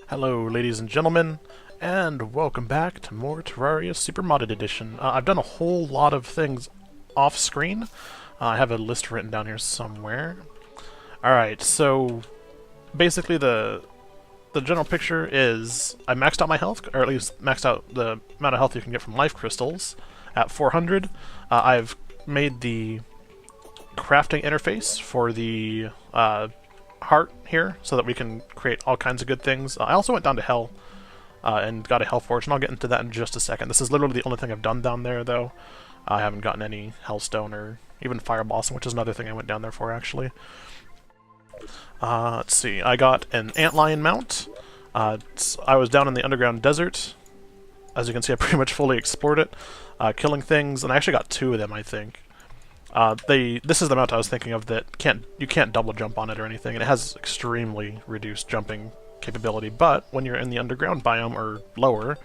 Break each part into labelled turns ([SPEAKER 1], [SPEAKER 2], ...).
[SPEAKER 1] Hello ladies and gentlemen, and welcome back to more Terraria Super Modded Edition. I've done a whole lot of things off-screen. I have a list written down here somewhere. Alright, so basically the general picture is I maxed out my health, or at least maxed out the amount of health you can get from life crystals at 400. I've made the crafting interface for the heart here so that we can create all kinds of good things. I also went down to Hell and got a Hell Forge, and I'll get into that in just a second. This is literally the only thing I've done down there, though. I haven't gotten any Hellstone or even Fire Blossom, which is another thing I went down there for, actually. Let's see, I got an Antlion mount. I was down in the underground desert. As you can see, I pretty much fully explored it, killing things, and I actually got 2 of them, I think. This is the mount I was thinking of that you can't double jump on it or anything, and it has extremely reduced jumping capability, but when you're in the underground biome or lower,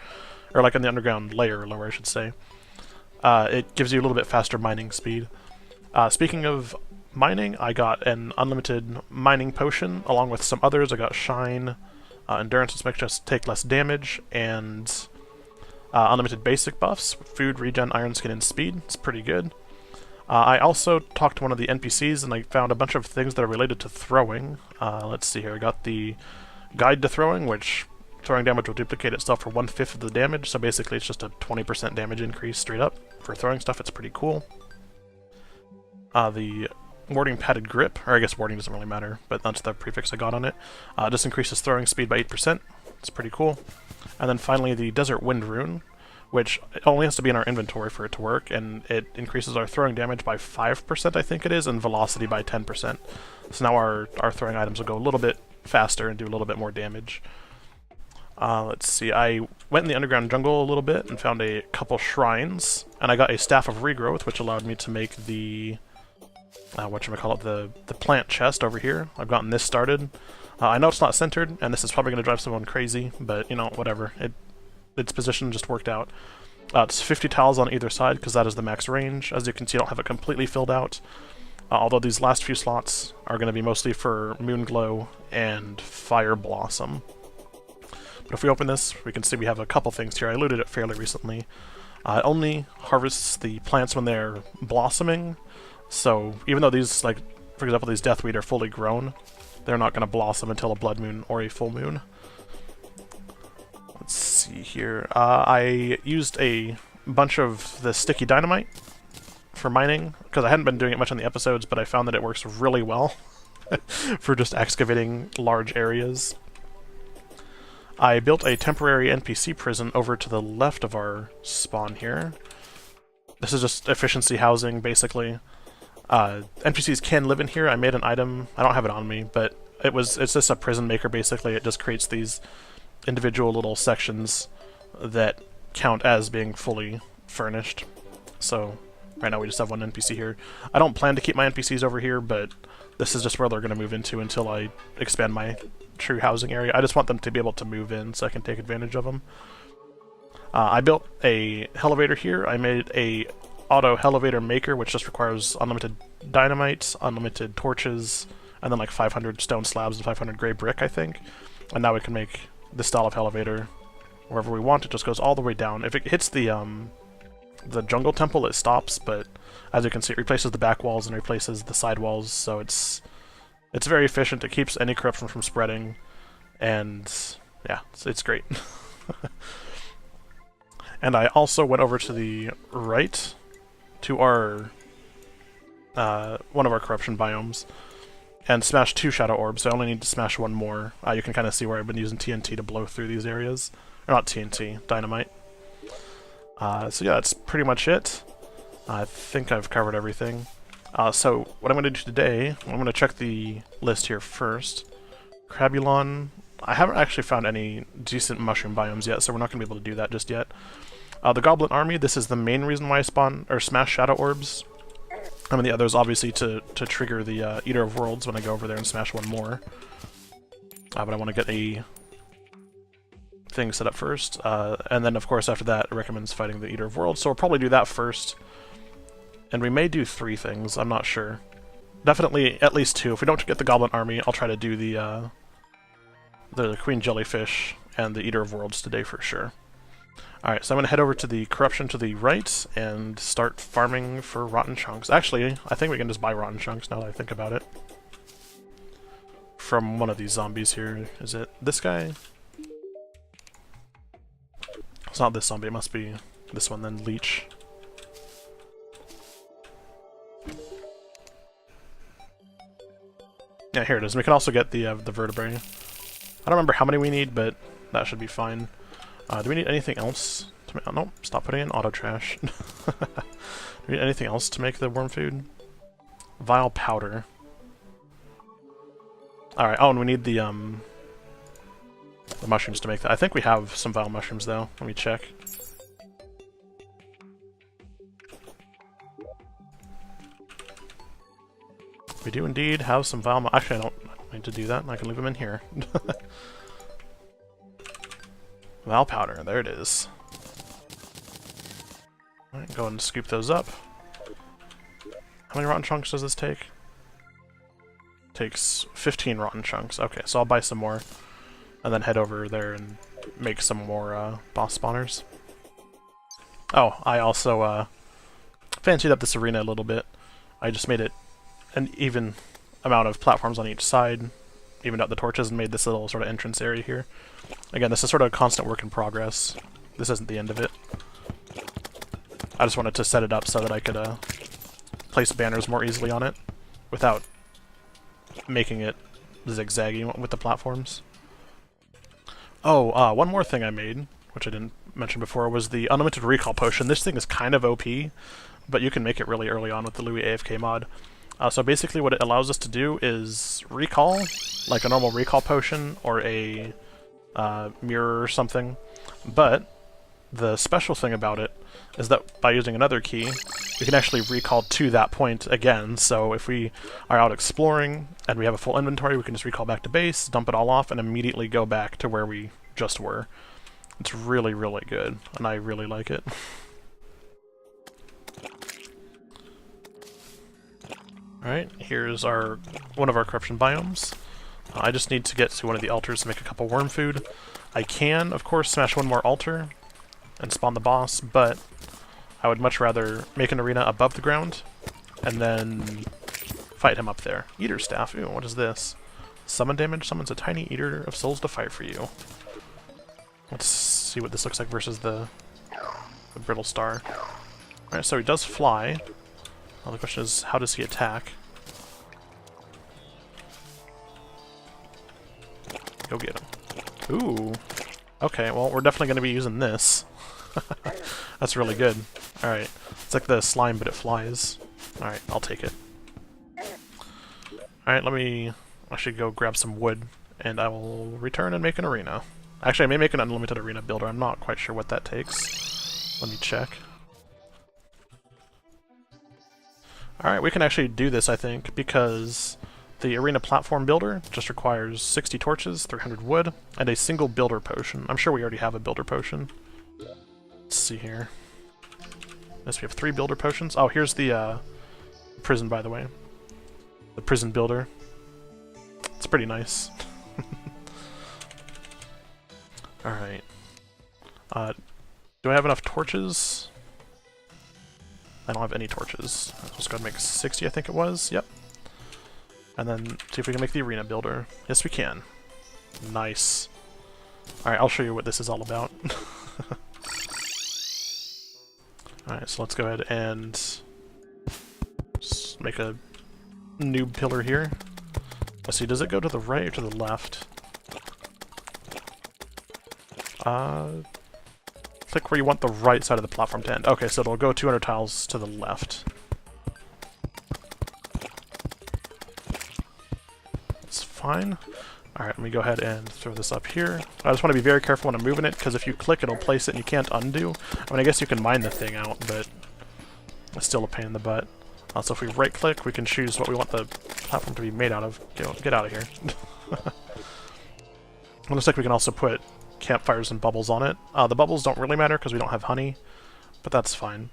[SPEAKER 1] or like in the underground layer or lower I should say, it gives you a little bit faster mining speed. Speaking of mining, I got an unlimited mining potion along with some others. I got Shine, Endurance, which makes us take less damage, and unlimited basic buffs, food, regen, iron skin, and speed. It's pretty good. I also talked to one of the NPCs and I found a bunch of things that are related to throwing. Let's see here, I got the Guide to Throwing, which throwing damage will duplicate itself for 1/5 of the damage, so basically it's just a 20% damage increase straight up. For throwing stuff, it's pretty cool. The Warding Padded Grip, or I guess warding doesn't really matter, but that's the prefix I got on it. Just increases throwing speed by 8%, it's pretty cool. And then finally the Desert Wind Rune, which only has to be in our inventory for it to work, and it increases our throwing damage by 5%, I think it is, and velocity by 10%. So now our throwing items will go a little bit faster and do a little bit more damage. Let's see, I went in the underground jungle a little bit and found a couple shrines, and I got a Staff of Regrowth, which allowed me to make the, the plant chest over here. I've gotten this started. I know it's not centered, and this is probably going to drive someone crazy, but, you know, whatever. Its position just worked out. It's 50 tiles on either side, because that is the max range. As you can see, I don't have it completely filled out, although these last few slots are going to be mostly for Moonglow and Fire Blossom. But if we open this, we can see we have a couple things here. I looted it fairly recently. It only harvests the plants when they're blossoming, so even though these, like, for example, these Deathweed are fully grown, they're not going to blossom until a blood moon or a full moon. Let's see here. I used a bunch of the sticky dynamite for mining, because I hadn't been doing it much in the episodes, but I found that it works really well for just excavating large areas. I built a temporary NPC prison over to the left of our spawn here. This is just efficiency housing, basically. NPCs can live in here. I made an item. I don't have it on me, but it's just a prison maker, basically. It just creates these individual little sections that count as being fully furnished. So right now we just have one NPC here. I don't plan to keep my NPCs over here, but this is just where they're going to move into until I expand my true housing area. I just want them to be able to move in so I can take advantage of them. I built a elevator here. I made a auto elevator maker, which just requires unlimited dynamite, unlimited torches, and then like 500 stone slabs and 500 gray brick, I think. And now we can make this style of elevator wherever we want. It just goes all the way down. If it hits the jungle temple, it stops, but as you can see, it replaces the back walls and replaces the side walls, so it's very efficient. It keeps any corruption from spreading, and yeah, it's great. And I also went over to the right to our one of our corruption biomes and smashed 2 shadow orbs, so I only need to smash 1 more. You can kind of see where I've been using TNT to blow through these areas. Or not TNT, dynamite. So yeah, that's pretty much it. I think I've covered everything. So what I'm going to do today, I'm going to check the list here first. Crabulon, I haven't actually found any decent mushroom biomes yet, so we're not going to be able to do that just yet. The Goblin Army, this is the main reason why I spawn, or smash shadow orbs. I mean, the others obviously to trigger the Eater of Worlds when I go over there and smash 1 more. But I want to get a thing set up first, and then of course after that it recommends fighting the Eater of Worlds, so we'll probably do that first. And we may do 3 things, I'm not sure. Definitely at least 2. If we don't get the Goblin Army, I'll try to do the the Queen Jellyfish and the Eater of Worlds today for sure. Alright, so I'm going to head over to the Corruption to the right and start farming for Rotten Chunks. Actually, I think we can just buy Rotten Chunks now that I think about it. From one of these zombies here. Is it this guy? It's not this zombie, it must be this one then, Leech. Yeah, here it is. We can also get the vertebrae. I don't remember how many we need, but that should be fine. Do we need anything else? To nope, stop putting in auto trash. Do we need anything else to make the worm food? Vile powder. Alright, oh, and we need the mushrooms to make that. I think we have some vile mushrooms, though. Let me check. We do indeed have some vile actually, I don't need to do that. I can leave them in here. Vile powder, there it is. Alright, go and scoop those up. How many rotten chunks does this take? Takes 15 rotten chunks. Okay, so I'll buy some more, and then head over there and make some more boss spawners. Oh, I also fancied up this arena a little bit. I just made it an even amount of platforms on each side, evened out the torches, and made this little sort of entrance area here. Again, this is sort of a constant work in progress. This isn't the end of it. I just wanted to set it up so that I could place banners more easily on it without making it zigzaggy with the platforms. Oh, one more thing I made, which I didn't mention before, was the unlimited recall potion. This thing is kind of OP, but you can make it really early on with the Luiafk mod. So basically what it allows us to do is recall, like a normal recall potion or a mirror or something, but the special thing about it is that by using another key, we can actually recall to that point again. So if we are out exploring and we have a full inventory, we can just recall back to base, dump it all off, and immediately go back to where we just were. It's really, really good, and I really like it. Alright, here's one of our corruption biomes. I just need to get to one of the altars to make a couple worm food. I can, of course, smash one more altar and spawn the boss, but I would much rather make an arena above the ground and then fight him up there. Eater staff, ooh, what is this? Summon damage summons a tiny eater of souls to fight for you. Let's see what this looks like versus the brittle star. Alright, so he does fly. Well, the question is, how does he attack? Go get him. Ooh. Okay, well, we're definitely going to be using this. That's really good. Alright. It's like the slime, but it flies. Alright, I'll take it. Alright, let me actually go grab some wood, and I will return and make an arena. Actually, I may make an unlimited arena builder. I'm not quite sure what that takes. Let me check. Alright, we can actually do this, I think, because the arena platform builder just requires 60 torches, 300 wood, and a single builder potion. I'm sure we already have a builder potion. Let's see here. Yes, we have 3 builder potions. Oh, here's the prison, by the way. The prison builder. It's pretty nice. Alright. Do I have enough torches? I don't have any torches. Let's just go ahead and make 60, I think it was. Yep. And then see if we can make the arena builder. Yes, we can. Nice. Alright, I'll show you what this is all about. Alright, so let's go ahead and make a new pillar here. Let's see, does it go to the right or to the left? Click where you want the right side of the platform to end. Okay, so it'll go 200 tiles to the left. That's fine. Alright, let me go ahead and throw this up here. I just want to be very careful when I'm moving it, because if you click, it'll place it and you can't undo. I mean, I guess you can mine the thing out, but it's still a pain in the butt. So if we right-click, we can choose what we want the platform to be made out of. Get out of here. It looks like we can also put campfires and bubbles on it. The bubbles don't really matter because we don't have honey, but that's fine.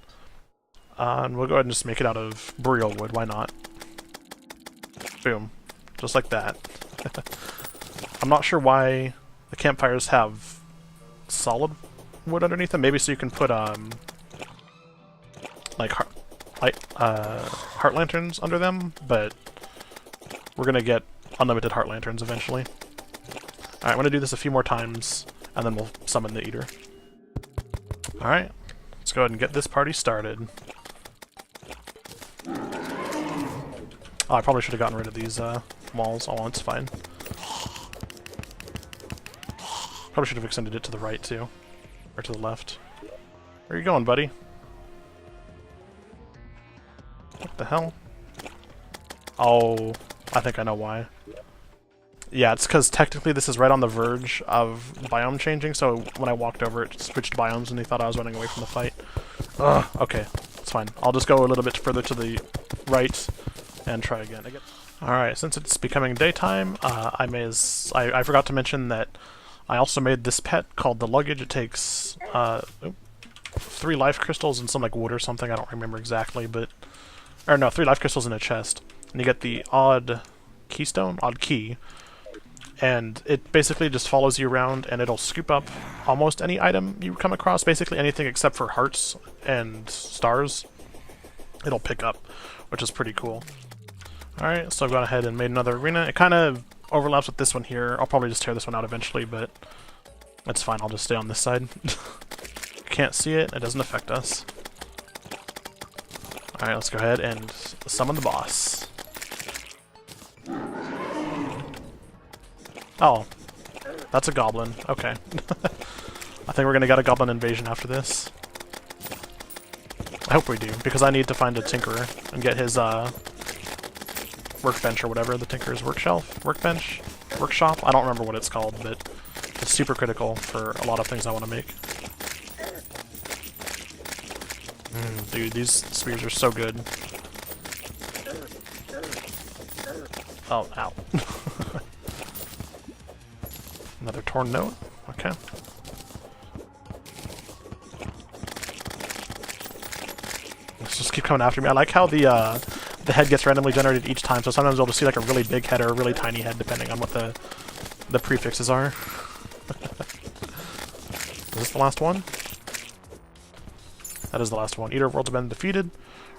[SPEAKER 1] And we'll go ahead and just make it out of burial wood, why not? Boom. Just like that. I'm not sure why the campfires have solid wood underneath them. Maybe so you can put like heart lanterns under them, but we're gonna get unlimited heart lanterns eventually. Alright, I'm gonna do this a few more times, and then we'll summon the Eater. Alright, let's go ahead and get this party started. Oh, I probably should have gotten rid of these walls. Oh, it's fine. Probably should have extended it to the right, too. Or to the left. Where are you going, buddy? What the hell? Oh, I think I know why. Yeah, it's because technically this is right on the verge of biome changing, so when I walked over it switched biomes and they thought I was running away from the fight. Ugh, okay, it's fine. I'll just go a little bit further to the right and try again. Alright, since it's becoming daytime, I forgot to mention that I also made this pet called the Luggage. It takes 3 life crystals and some like wood or something, I don't remember exactly, but... Or no, 3 life crystals in a chest. And you get the odd key, and it basically just follows you around and it'll scoop up almost any item you come across, basically anything except for hearts and stars. It'll pick up, which is pretty cool. Alright, so I've gone ahead and made another arena. It kind of overlaps with this one here. I'll probably just tear this one out eventually, but that's fine. I'll just stay on this side. Can't see it. It doesn't affect us. Alright, let's go ahead and summon the boss. Oh, that's a goblin. Okay. I think we're gonna get a goblin invasion after this. I hope we do, because I need to find a tinkerer and get his workbench or whatever, the tinkerer's workbench, workshop. I don't remember what it's called, but it's super critical for a lot of things I want to make. Dude, these spears are so good. Oh, ow. Another torn note? Okay. Let's just keep coming after me. I like how the head gets randomly generated each time, so sometimes we'll just see like a really big head or a really tiny head depending on what the prefixes are. Is this the last one? That is the last one. Eater of Worlds have been defeated.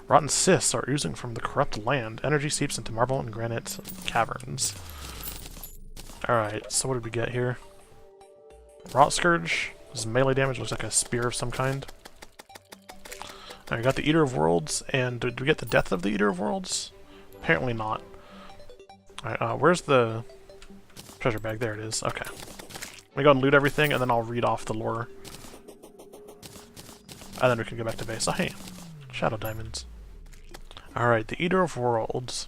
[SPEAKER 1] Rotten cysts are oozing from the corrupt land. Energy seeps into marble and granite caverns. Alright, so what did we get here? Rot Scourge. This is melee damage. Looks like a spear of some kind. Now we got the Eater of Worlds, and did we get the death of the Eater of Worlds? Apparently not. Alright, where's the treasure bag? There it is. Okay. Let me go and loot everything, and then I'll read off the lore. And then we can go back to base. Oh, hey. Shadow Diamonds. Alright, the Eater of Worlds.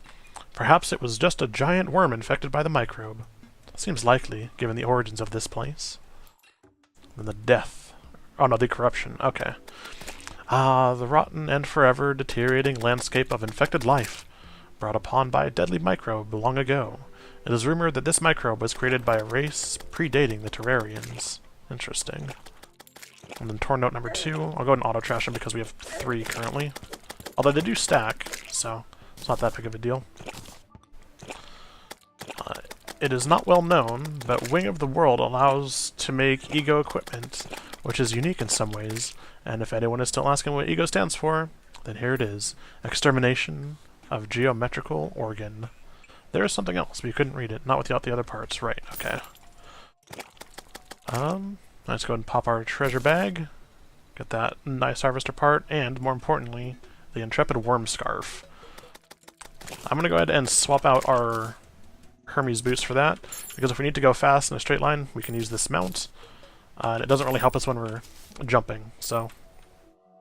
[SPEAKER 1] Perhaps it was just a giant worm infected by the microbe. Seems likely, given the origins of this place. And the death. Oh no, the corruption. Okay. The rotten and forever deteriorating landscape of infected life, brought upon by a deadly microbe long ago. It is rumored that this microbe was created by a race predating the Terrarians. Interesting. And then torn note number 2. I'll go ahead and auto-trash them because we have 3 currently. Although they do stack, so it's not that big of a deal. It is not well known, but Wing of the World allows to make ego equipment, which is unique in some ways, and if anyone is still asking what ego stands for, then here it is. Extermination of Geometrical Organ. There is something else, but you couldn't read it. Not without the other parts. Right, okay. Let's go ahead and pop our treasure bag. Get that nice harvester part, and more importantly, the Intrepid Worm Scarf. I'm gonna go ahead and swap out our Hermes boost for that, because if we need to go fast in a straight line, we can use this mount. And it doesn't really help us when we're jumping, so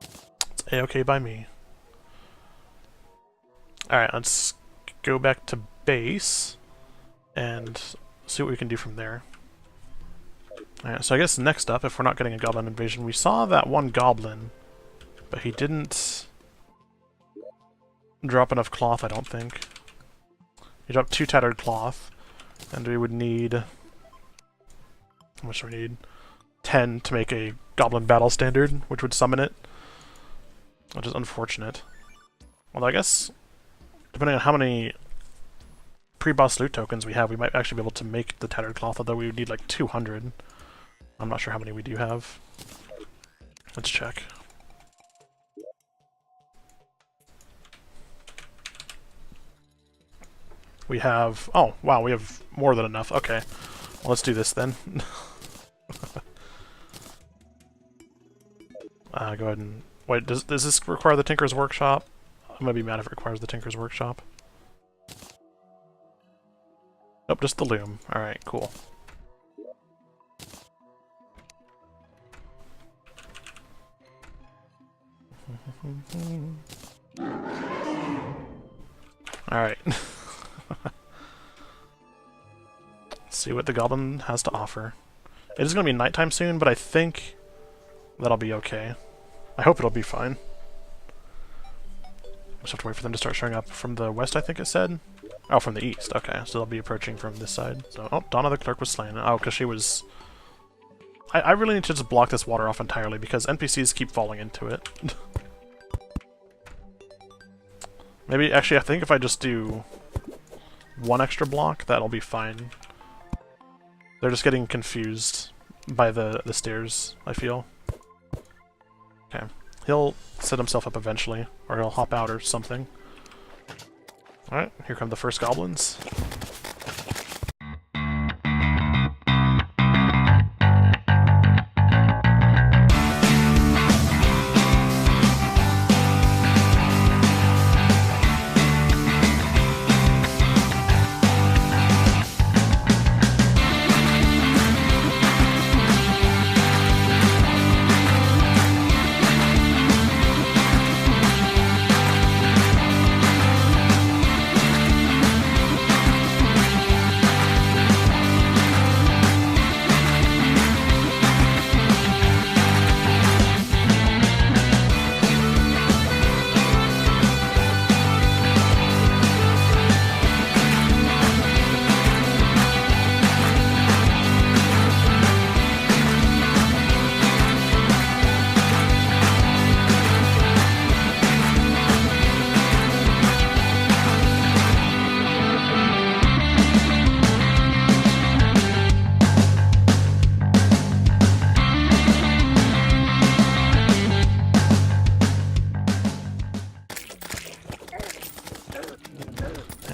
[SPEAKER 1] it's a-okay by me. Alright, let's go back to base and see what we can do from there. Alright, so I guess next up, if we're not getting a goblin invasion, we saw that one goblin, but he didn't drop enough cloth, I don't think. He dropped 2 tattered cloth, and we would need... How much do we need? 10 to make a goblin battle standard, which would summon it. Which is unfortunate. Although I guess, depending on how many pre-boss loot tokens we have, we might actually be able to make the tattered cloth, although we would need like 200. I'm not sure how many we do have. Let's check. We have... oh, wow, we have more than enough. Okay. Well, let's do this then. Go ahead and... wait, does this require the Tinker's Workshop? I'm gonna be mad if it requires the Tinker's Workshop. Nope, just the loom. Alright, cool. Alright. Let's see what the goblin has to offer. It is going to be nighttime soon, but I think that'll be okay. I hope it'll be fine. Just have to wait for them to start showing up from the west, I think it said. Oh, from the east. Okay, so they'll be approaching from this side. So, oh, Donna the Clerk was slain. Oh, because she was... I really need to just block this water off entirely, because NPCs keep falling into it. Maybe, actually, I think if I just do one extra block, that'll be fine. They're just getting confused by the stairs, I feel. Okay. He'll set himself up eventually, or he'll hop out or something. Alright, here come the first goblins.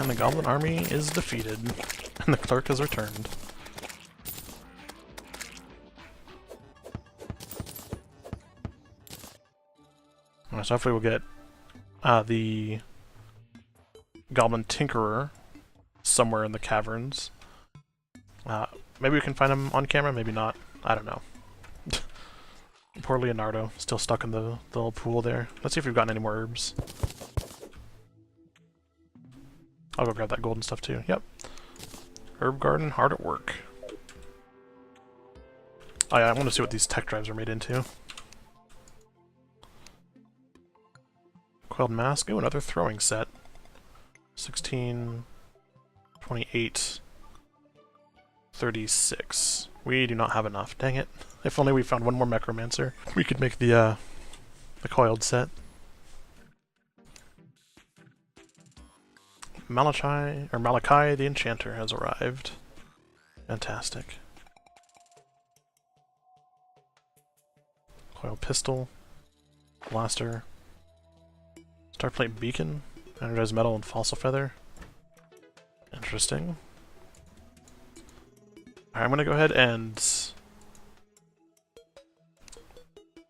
[SPEAKER 1] The goblin army is defeated, and the clerk has returned. Alright, so hopefully we'll get the goblin tinkerer somewhere in the caverns. Maybe we can find him on camera, maybe not. I don't know. Poor Leonardo, still stuck in the little pool there. Let's see if we've gotten any more herbs. I'll go grab that golden stuff too. Yep. Herb garden, hard at work. Oh yeah, I want to see what these tech drives are made into. Coiled mask. Ooh, another throwing set. 16, 28, 36. We do not have enough. Dang it. If only we found one more Necromancer, we could make the coiled set. Malachi the Enchanter has arrived. Fantastic. Coil pistol, blaster, starplate beacon, energized metal and fossil feather. Interesting. Alright, I'm gonna go ahead and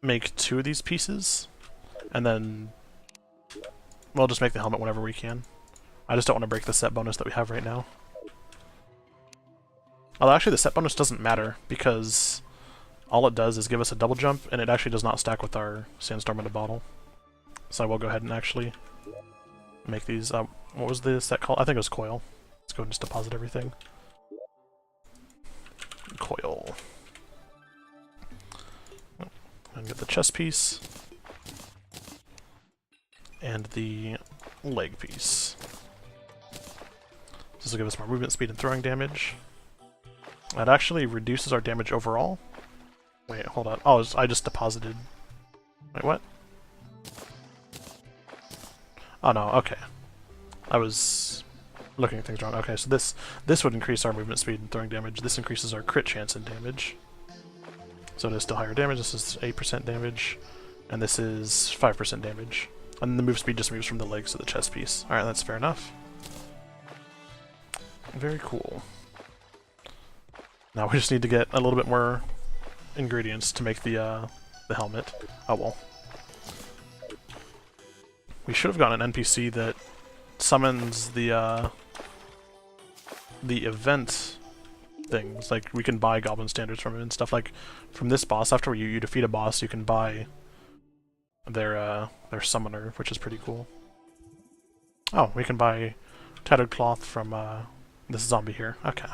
[SPEAKER 1] make 2 of these pieces, and then we'll just make the helmet whenever we can. I just don't want to break the set bonus that we have right now. Although actually the set bonus doesn't matter, because all it does is give us a double jump, and it actually does not stack with our sandstorm in a bottle. So I will go ahead and actually make these. What was the set called? I think it was coil. Let's go and just deposit everything. Coil. And get the chest piece. And the leg piece. This will give us more movement speed and throwing damage. That actually reduces our damage overall. Wait, hold on. Oh, I just deposited. Wait, what? Oh no, okay. I was looking at things wrong. Okay, so this would increase our movement speed and throwing damage. This increases our crit chance and damage. So it is still higher damage. This is 8% damage, and this is 5% damage. And the move speed just moves from the legs to the chest piece. Alright, that's fair enough. Very cool. Now we just need to get a little bit more ingredients to make the helmet. Oh well. We should have gotten an NPC that summons the event things. Like, we can buy Goblin standards from him and stuff. Like, from this boss, after you defeat a boss, you can buy their summoner, which is pretty cool. Oh, we can buy tattered cloth from this zombie here. Okay.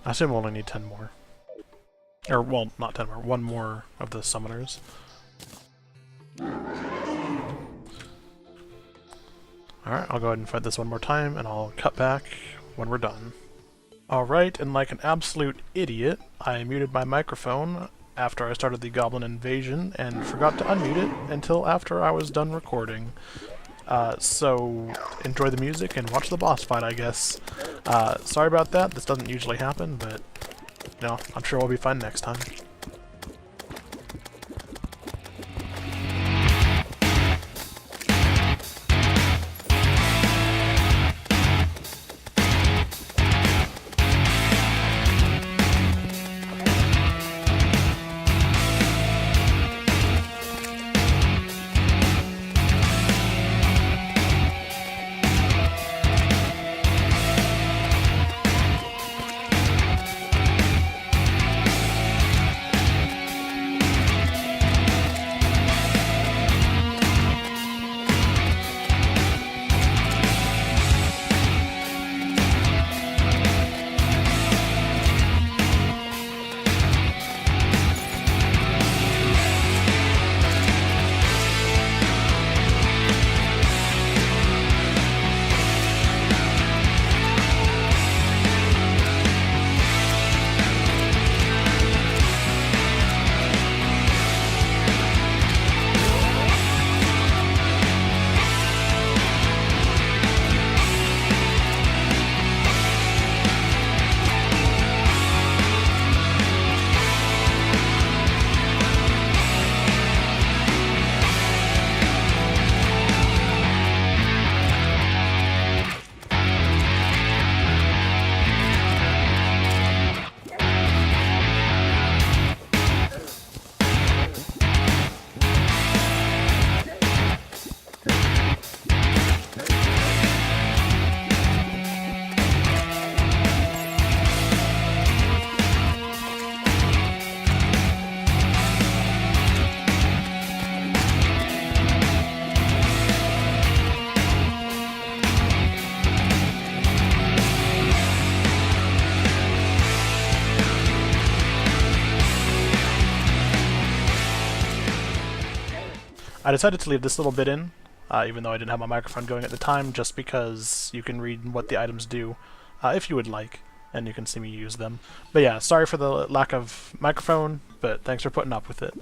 [SPEAKER 1] I assume we'll only need 10 more. Or, well, not 10 more. 1 more of the summoners. Alright, I'll go ahead and fight this one more time, and I'll cut back when we're done. Alright, and like an absolute idiot, I muted my microphone after I started the Goblin invasion, and forgot to unmute it until after I was done recording. So, enjoy the music and watch the boss fight, I guess. Sorry about that, this doesn't usually happen, but, you know, I'm sure we'll be fine next time. I decided to leave this little bit in, even though I didn't have my microphone going at the time, just because you can read what the items do, if you would like, and you can see me use them. But yeah, sorry for the lack of microphone, but thanks for putting up with it.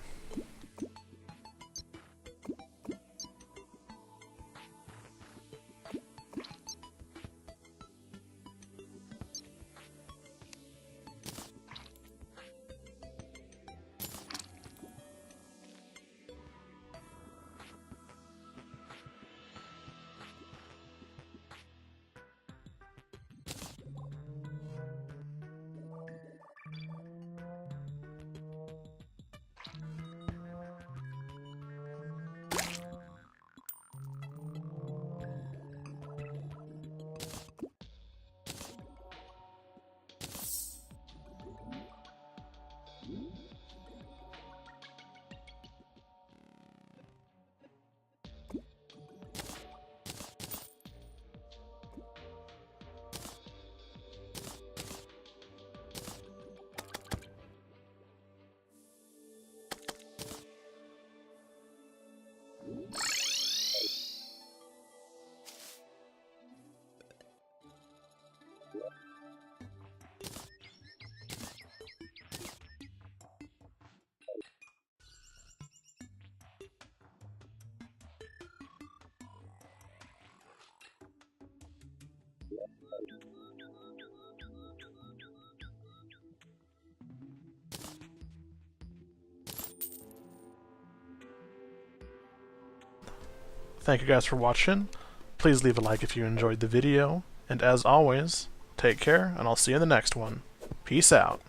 [SPEAKER 1] Thank you guys for watching. Please leave a like if you enjoyed the video, and as always, take care, and I'll see you in the next one. Peace out.